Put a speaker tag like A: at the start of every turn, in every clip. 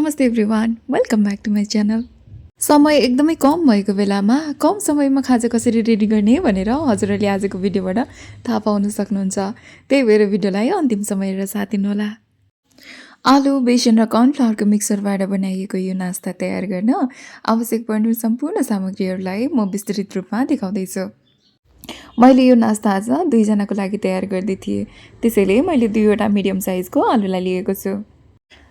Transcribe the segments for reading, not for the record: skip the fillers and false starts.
A: नमस्ते everyone, welcome back to my channel. समय एकदमै कम भएको बेलामा कम समयमा खाजा कसरी रेडी गर्ने भनेर हजुरहरूले आजको भिडियोबाट थाहा पाउन सक्नुहुन्छ। त्यही भएर भिडियोलाई अन्तिमसम्म हेरेर साथ दिनुहोला। आलु, बेसन र कर्नफ्लावरको मिक्सरबाट बनाइएको यो नास्ता तयार गर्न आवश्यक पर्ने सम्पूर्ण सामग्रीहरूलाई म विस्तृत रूपमा देखाउँदैछु। मैले यो नास्ता आज 2 जनाको लागि तयार गर्दै थिएँ, त्यसैले मैले 2वटा मिडियम साइजको आलुलाई लिएको छु।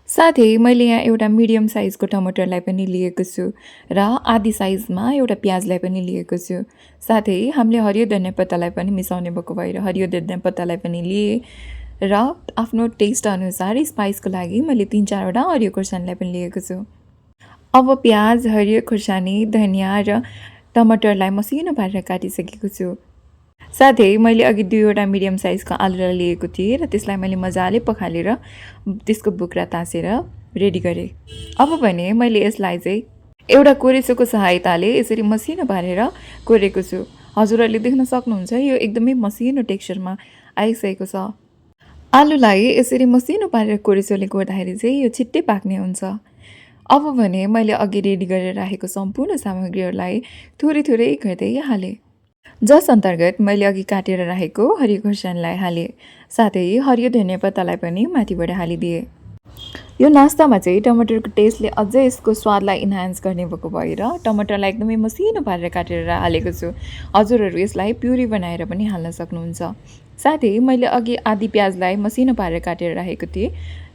A: साथै मैले यहाँ एउटा मिडियम साइजको टमाटरलाई पनि लिएको छु र आधी साइजमा एउटा प्याजलाई पनि लिएको छु। साथै हामीले हरियो धनियाँ पत्तालाई पनि मिसाउने भएको भएर हरियो धनियाँ पत्तालाई पनि लिएँ र आफ्नो टेस्ट अनुसार स्पाइसको लागि मैले 3-4वटा हरियो खुर्सानीलाई पनि लिएको छु। अब प्याज, हरियो खुर्सानी, धनियाँ र टमाटरलाई मसिनो पारेर काटिसकेको छु। साथै मैले अघि 2वटा मिडियम साइजको आलुलाई लिएको थिएँ र त्यसलाई मैले मजाले पखालेर त्यसको बुक्रा तासेर रेडी गरेँ। अब भने मैले यसलाई चाहिँ एउटा कोरेसोको सहायताले यसरी मसिनो पारेर कोरेको छु। हजुरहरूले देख्न सक्नुहुन्छ यो एकदमै मसिनो टेक्स्चरमा आइसकेको छ। आलुलाई यसरी मसिनो पारेर कोरेसोले कोर्दाखेरि चाहिँ यो छिट्टै पाक्ने हुन्छ। अब भने मैले अघि रेडी गरेर राखेको सम्पूर्ण सामग्रीहरूलाई थोरै थोरै गर्दै हालेँ, जस अन्तर्गत मैले अघि काटेर राखेको हरियो खुर्सानीलाई हालेँ। साथै हरियो धनियाँ पत्तालाई पनि माथिबाट हालिदिएँ। यो नास्तामा चाहिँ टमाटरको टेस्टले अझै यसको स्वादलाई इन्हान्स गर्ने भएको भएर टमाटरलाई एकदमै मसिनो पारेर काटेर हालेको छु। हजुरहरू यसलाई प्युरी बनाएर पनि हाल्न सक्नुहुन्छ। साथै मैले अघि आधी प्याजलाई मसिनो पारेर काटेर राखेको थिएँ।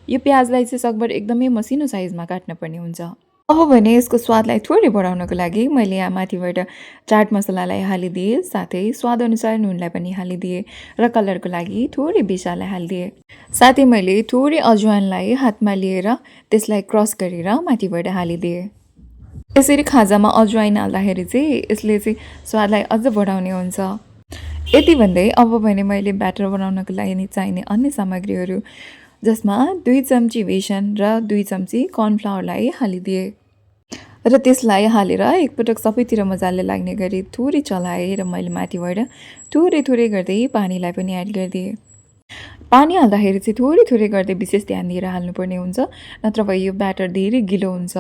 A: यो प्याजलाई चाहिँ सकभर एकदमै मसिनो साइजमा काट्नुपर्ने हुन्छ। अब भने यसको स्वादलाई थोरै बढाउनको लागि मैले यहाँ माथिबाट चाट मसलालाई हालिदिएँ, साथै स्वादअनुसार नुनलाई पनि हालिदिएँ र कलरको लागि थोरै बिसालाई हालिदिएँ। साथै मैले थोरै अजवाइनलाई हातमा लिएर त्यसलाई क्रस गरेर माथिबाट हालिदिएँ। यसरी खाजामा अजवाइन हाल्दाखेरि चाहिँ यसले चाहिँ स्वादलाई अझ बढाउने हुन्छ। यति भन्दै अब भने मैले ब्याटर बनाउनको लागि चाहिने अन्य सामग्रीहरू, जसमा 2 चम्ची बेसन र 2 चम्ची कर्नफ्लावरलाई हालिदिएँ र त्यसलाई हालेर एकपटक सबैतिर मजाले लाग्ने गरी थोरै चलाएँ र मैले माथिबाट थोरै थोरै गर्दै पानीलाई पनि एड गरिदिएँ। पानी हाल्दाखेरि चाहिँ थोरै थोरै गर्दै विशेष ध्यान दिएर हाल्नुपर्ने हुन्छ, नत्र भए यो ब्याटर धेरै गिलो हुन्छ।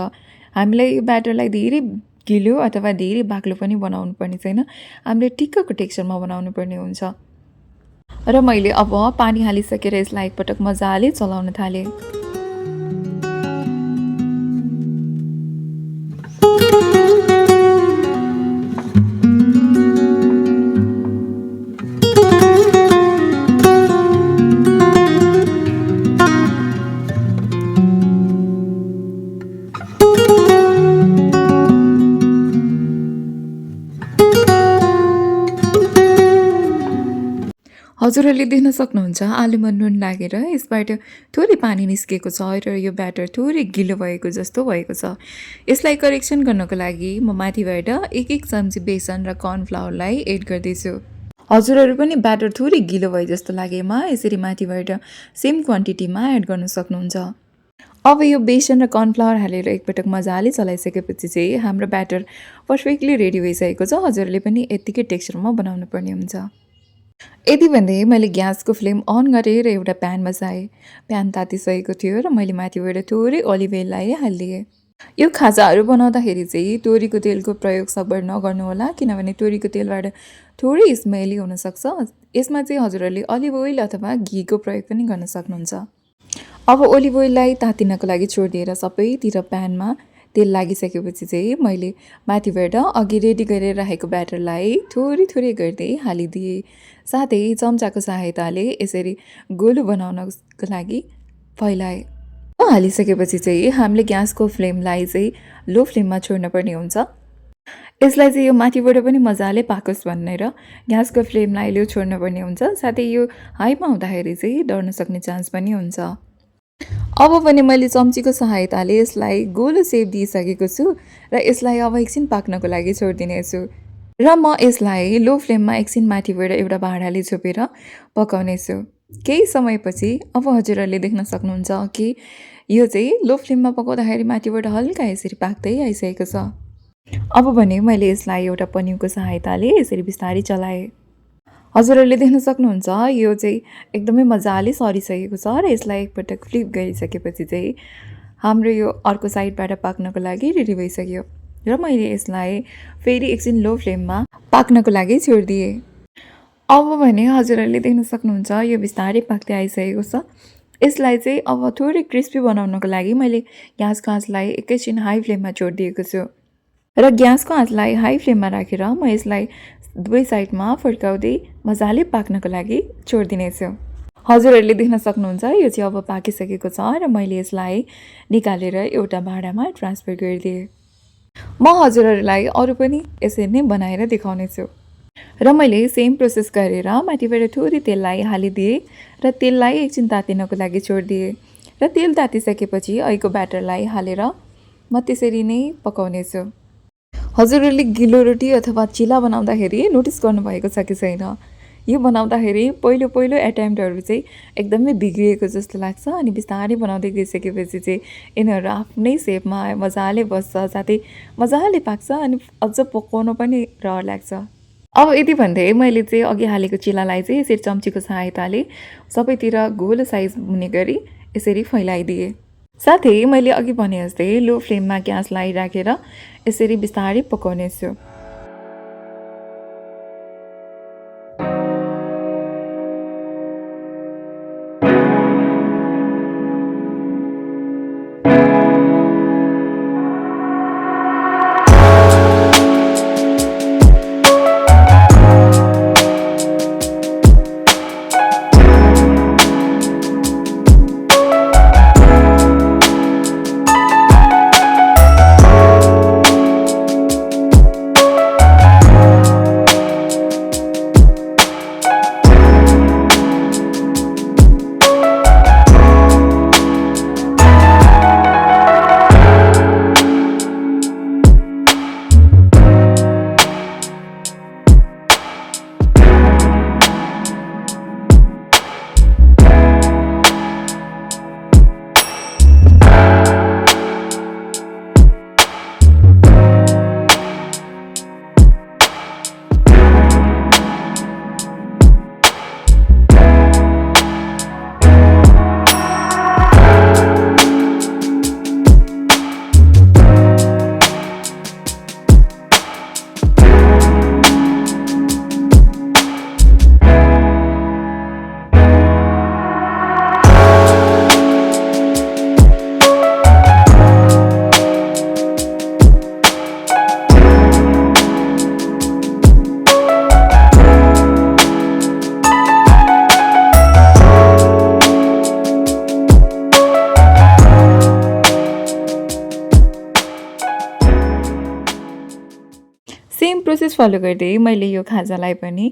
A: हामीलाई यो ब्याटरलाई धेरै गिलो अथवा धेरै बाक्लो पनि बनाउनु पर्ने छैन, हामीले ठिक्कको टेक्स्चरमा बनाउनु पर्ने हुन्छ। र मैले अब पानी हालिसकेर यसलाई एकपटक मजाले चलाउन थालेँ। हजुरहरूले देख्न सक्नुहुन्छ आलुमा नुन लागेर यसबाट थोरै पानी निस्केको छ र यो ब्याटर थोरै गिलो भएको जस्तो भएको छ। यसलाई करेक्सन गर्नको लागि म माथिबाट 1-1 चम्ची बेसन र कर्नफ्लावरलाई एड गर्दैछु। हजुरहरू पनि ब्याटर थोरै गिलो भए जस्तो लागेमा यसरी माथिबाट सेम क्वान्टिटीमा एड गर्न सक्नुहुन्छ। अब यो बेसन र कर्नफ्लावर हालेर एकपटक मजाले चलाइसकेपछि चाहिँ हाम्रो ब्याटर पर्फेक्टली रेडी भइसकेको छ। हजुरहरूले पनि यत्तिकै टेक्स्चरमा बनाउनु पर्ने हुन्छ। यति भन्दै मैले ग्यासको फ्लेम अन गरेर एउटा प्यान बसाएँ। प्यान तातिसकेको थियो र मैले माथिबाट थोरै अलिभ ओइललाई हालिदिएँ। यो खाजाहरू बनाउँदाखेरि चाहिँ तोरीको तेलको प्रयोग सकभर नगर्नुहोला, किनभने तोरीको तेलबाट थोरै स्मेली हुनसक्छ। यसमा चाहिँ हजुरहरूले अलिभ ओइल अथवा घीको प्रयोग पनि गर्न सक्नुहुन्छ। अब अलिभ ओइललाई तातिनको लागि छोडिदिएर सबैतिर प्यानमा तेल लागिसकेपछि चाहिँ मैले माथिबाट अघि रेडी गरेर राखेको ब्याटरलाई थोरै थोरै गर्दै हालिदिएँ। साथै चम्चाको सहायताले यसरी गोलो बनाउनको लागि फैलाएँ। हालिसकेपछि चाहिँ हामीले ग्यासको फ्लेमलाई चाहिँ लो फ्लेममा छोड्नुपर्ने हुन्छ। यसलाई चाहिँ यो माथिबाट पनि मजाले पाकोस् भनेर ग्यासको फ्लेमलाई लो छोड्नुपर्ने हुन्छ। साथै यो हाईमा हुँदाखेरि चाहिँ डढ्न सक्ने चान्स पनि हुन्छ। अब पनि मैले चम्चीको सहायताले यसलाई गोलो सेप दिइसकेको छु र यसलाई अब एकछिन पाक्नको लागि छोडिदिनेछु र म यसलाई लो फ्लेममा एकछिन माथिबाट एउटा भाँडाले छोपेर पकाउनेछु। केही समयपछि अब हजुरहरूले देख्न सक्नुहुन्छ कि यो चाहिँ लो फ्लेममा पकाउँदाखेरि माथिबाट हल्का यसरी पाक्दै आइसकेको छ। अब भने मैले यसलाई एउटा पन्यूको सहायताले यसरी बिस्तारै चलाएँ। हजुरहरूले देख्न सक्नुहुन्छ यो चाहिँ एकदमै मजाले सरिसकेको छ र यसलाई एकपटक फ्लिप गरिसकेपछि चाहिँ हाम्रो यो अर्को साइडबाट पाक्नको लागि रेडी भइसक्यो र मैले यसलाई फेरि एकछिन लो फ्लेममा पाक्नको लागि छोडिदिएँ। अब भने हजुरहरूले देख्न सक्नुहुन्छ यो बिस्तारै पाक्दै आइसकेको छ। यसलाई चाहिँ अब थोरै क्रिस्पी बनाउनको लागि मैले ग्यासको आँचलाई एकैछिन हाई फ्लेममा छोडिदिएको छु र ग्यासको आँचलाई हाई फ्लेममा राखेर म यसलाई दुवै साइडमा फर्काउँदै मजाले पाक्नको लागि छोडिदिनेछु। हजुरहरूले देख्न सक्नुहुन्छ यो चाहिँ अब पाकिसकेको छ र मैले यसलाई निकालेर एउटा भाँडामा ट्रान्सफर गरिदिएँ। म हजुरहरूलाई अरू पनि यसरी नै बनाएर देखाउनेछु र मैले सेम प्रोसेस गरेर माथिबाट थोरै तेललाई हालिदिएँ र तेललाई एकछिन तातिनको लागि छोडिदिएँ र तेल तातिसकेपछि अहिलेको ब्याटरलाई हालेर म त्यसरी नै पकाउनेछु। हजुरहरूले गिलो रोटी अथवा चिला बनाउँदाखेरि नोटिस गर्नुभएको छ कि छैन, यो बनाउँदाखेरि पहिलो एटेम्प्टहरू चाहिँ एकदमै बिग्रिएको जस्तो लाग्छ अनि बिस्तारै बनाउँदै गइसकेपछि चाहिँ यिनीहरू आफ्नै सेपमा मजाले बस्छ, साथै मजाले पाक्छ अनि अझ पकाउन पनि रहर लाग्छ। अब यति भन्दै मैले चाहिँ अघि हालेको चिलालाई चाहिँ यसरी चम्चीको सहायताले सबैतिर गोलो साइज हुने गरी यसरी फैलाइदिएँ। साथै मैले अघि भने जस्तै लो फ्लेममा ग्यासलाई राखेर यसरी बिस्तारै पकाउनेछु। सेम प्रोसेस फलो गर्दै मैले यो खाजालाई पनि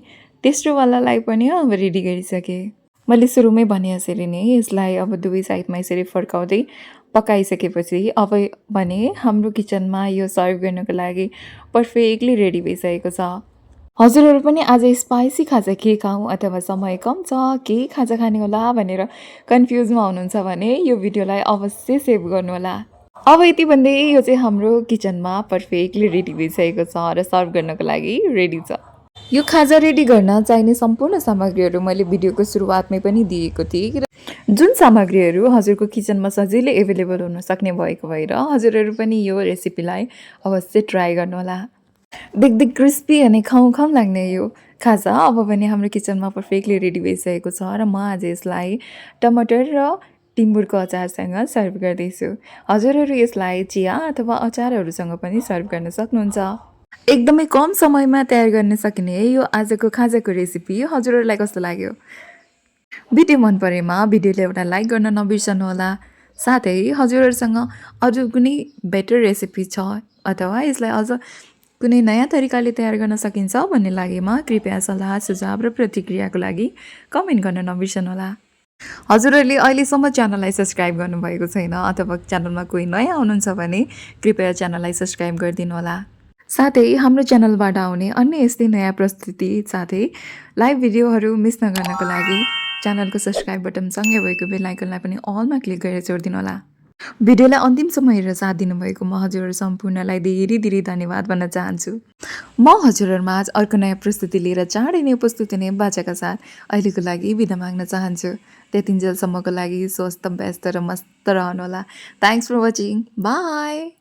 A: तेस्रोवालालाई पनि अब रेडी गरिसकेँ। मैले सुरुमै भने यसरी नै यसलाई अब दुवै साइडमा यसरी फर्काउँदै पकाइसकेपछि अब भने हाम्रो किचनमा यो सर्भ गर्नको लागि पर्फेक्टली रेडी भइसकेको छ। हजुरहरू पनि आज स्पाइसी खाजा के खाऊँ अथवा समय कम छ के खाजा खाने होला भनेर कन्फ्युजमा हुनुहुन्छ भने यो भिडियोलाई अवश्य सेभ गर्नुहोला। अब यति भन्दै यो चाहिँ हाम्रो किचनमा पर्फेक्टली रेडी भइसकेको छ र सर्भ गर्नको लागि रेडी छ। यो खाजा रेडी गर्न चाहिने सम्पूर्ण सामग्रीहरू मैले भिडियोको सुरुवातमै पनि दिएको थिएँ र जुन सामग्रीहरू हजुरको किचनमा सजिलै एभाइलेबल हुन सक्ने भएको भएर हजुरहरू पनि यो रेसिपीलाई अवश्य ट्राई गर्नुहोला। देख्दै क्रिस्पी अनि खाउँ लाग्ने यो खाजा अब पनि हाम्रो किचनमा पर्फेक्टली रेडी भइसकेको छ र म आज यसलाई टमाटर र टिम्बुरको अचारसँग सर्भ गर्दैछु। हजुरहरू यसलाई चिया अथवा अचारहरूसँग पनि सर्भ गर्न सक्नुहुन्छ। एकदमै कम समयमा तयार गर्न सकिने यो आजको खाजाको रेसिपी हजुरहरूलाई कस्तो लाग्यो? भिडियो मन परेमा भिडियोले एउटा लाइक गर्न नबिर्सनुहोला। साथै हजुरहरूसँग अरू कुनै बेटर रेसिपी छ अथवा यसलाई अझ कुनै नयाँ तरिकाले तयार गर्न सकिन्छ भन्ने लागेमा कृपया सल्लाह सुझाव र प्रतिक्रियाको लागि कमेन्ट गर्न नबिर्सनुहोला। हजुरहरूले अहिलेसम्म च्यानललाई सब्सक्राइब गर्नुभएको छैन अथवा च्यानलमा कोही नयाँ हुनुहुन्छ भने कृपया च्यानललाई सब्सक्राइब गरिदिनु होला। साथै हाम्रो च्यानलबाट आउने अन्य यस्तै नयाँ प्रस्तुति साथै लाइभ भिडियोहरू मिस नगर्नको लागि च्यानलको सब्सक्राइब बटन सँगै भएको बेल आइकनलाई पनि अलमा क्लिक गरेर जोडिदिनु होला। भिडियोलाई अन्तिमसम्म हेरेर साथ दिनुभएको म हजुरहरू सम्पूर्णलाई धेरै धेरै धन्यवाद भन्न चाहन्छु। म हजुरहरूमा आज अर्को नयाँ प्रस्तुति लिएर चाँडै नै उपस्थित हुने बाचाका साथ अहिलेको लागि बिदा माग्न चाहन्छु। त्यतिन्जेलसम्मको लागि स्वस्थ व्यस्त र मस्त रहनुहोला। Thanks for watching. बाई।